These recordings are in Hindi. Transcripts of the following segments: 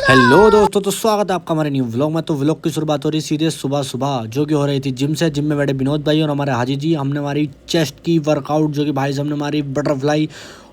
हेलो दोस्तों, तो स्वागत है आपका हमारे न्यू व्लॉग में। तो व्लॉग की शुरुआत हो रही सीधे सुबह सुबह, जो कि हो रही थी जिम से। जिम में बैठे विनोद भाई और हमारे हाजी जी। हमने हमारी चेस्ट की वर्कआउट, जो कि भाई साहब ने हमारी बटरफ्लाई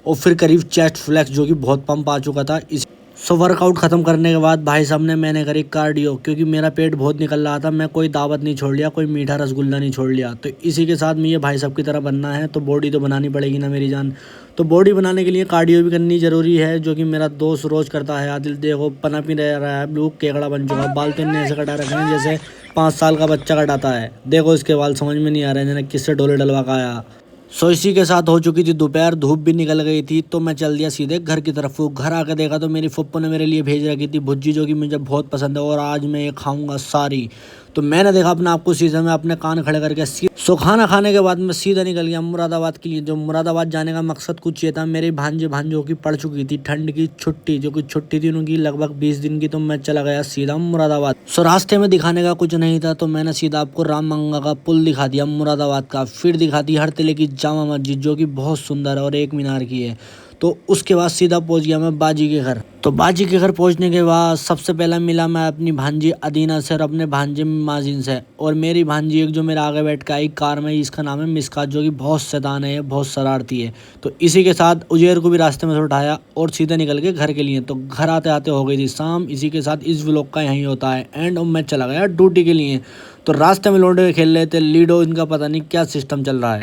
और फिर करीब चेस्ट फ्लैक्स, जो कि बहुत पंप आ चुका था। इस वर्कआउट खत्म करने के बाद भाई साहब ने मैंने करी कार्डियो, क्योंकि मेरा पेट बहुत निकल रहा था। मैं कोई दावत नहीं छोड़ लिया, कोई मीठा रसगुल्ला नहीं छोड़ लिया। तो इसी के साथ मुझे भाई साहब की तरह बनना है, तो बॉडी तो बनानी पड़ेगी ना मेरी जान। तो बॉडी बनाने के लिए कार्डियो भी करनी ज़रूरी है, जो कि मेरा दोस्त रोज़ करता है। आदिल देखो पनप ही रह रहा है, ब्लू केकड़ा बन चुका है। बाल तो इनने ऐसे कटा रखे हैं जैसे 5 साल का बच्चा कटाता है। देखो इसके बाल, समझ में नहीं आ रहे हैं जैसे किससे डोले डलवा का आया। सो इसी के साथ हो चुकी थी दोपहर, धूप भी निकल गई थी। तो मैं चल दिया सीधे घर की तरफ। वो घर आकर देखा तो मेरी फुप्पो ने मेरे लिए भेज रखी थी भुज्जी, जो कि मुझे बहुत पसंद है और आज मैं ये खाऊंगा सारी। तो मैंने देखा अपने आप को शीशे में, अपने कान खड़े करके सो खाना खाने के बाद मैं सीधा निकल गया मुरादाबाद के लिए। जो मुरादाबाद जाने का मकसद कुछ ये था, मेरे भांजे भांजों की पड़ चुकी थी ठंड की छुट्टी, जो कि छुट्टी थी उनकी लगभग 20 दिन की। तो मैं चला गया सीधा मुरादाबाद। सो रास्ते में दिखाने का कुछ नहीं था, तो मैंने सीधा आपको रामगंगा का पुल दिखा दिया मुरादाबाद का। फिर दिखा दी हरतिले की जामा मस्जिद, जो कि बहुत सुंदर है और एक मीनार की है। तो उसके बाद सीधा पहुंच गया मैं बाजी के घर। तो बाजी के घर पहुंचने के बाद सबसे पहले मिला मैं अपनी भांजी अदीना से और अपने भांजे माजिन से। और मेरी भांजी एक जो मेरे आगे बैठ के आई कार में, इसका नाम है मिसका, जो कि बहुत शैतान है, बहुत शरारती है। तो इसी के साथ उजेर को भी रास्ते में से उठाया और सीधे निकल के घर के लिए। तो घर आते आते हो गई थी शाम। इसी के साथ इस व्लॉग का यहीं होता है एंड। और मैं चला गया ड्यूटी के लिए। तो रास्ते में लौंडे खेल रहे थे लीडो, इनका पता नहीं क्या सिस्टम चल रहा है।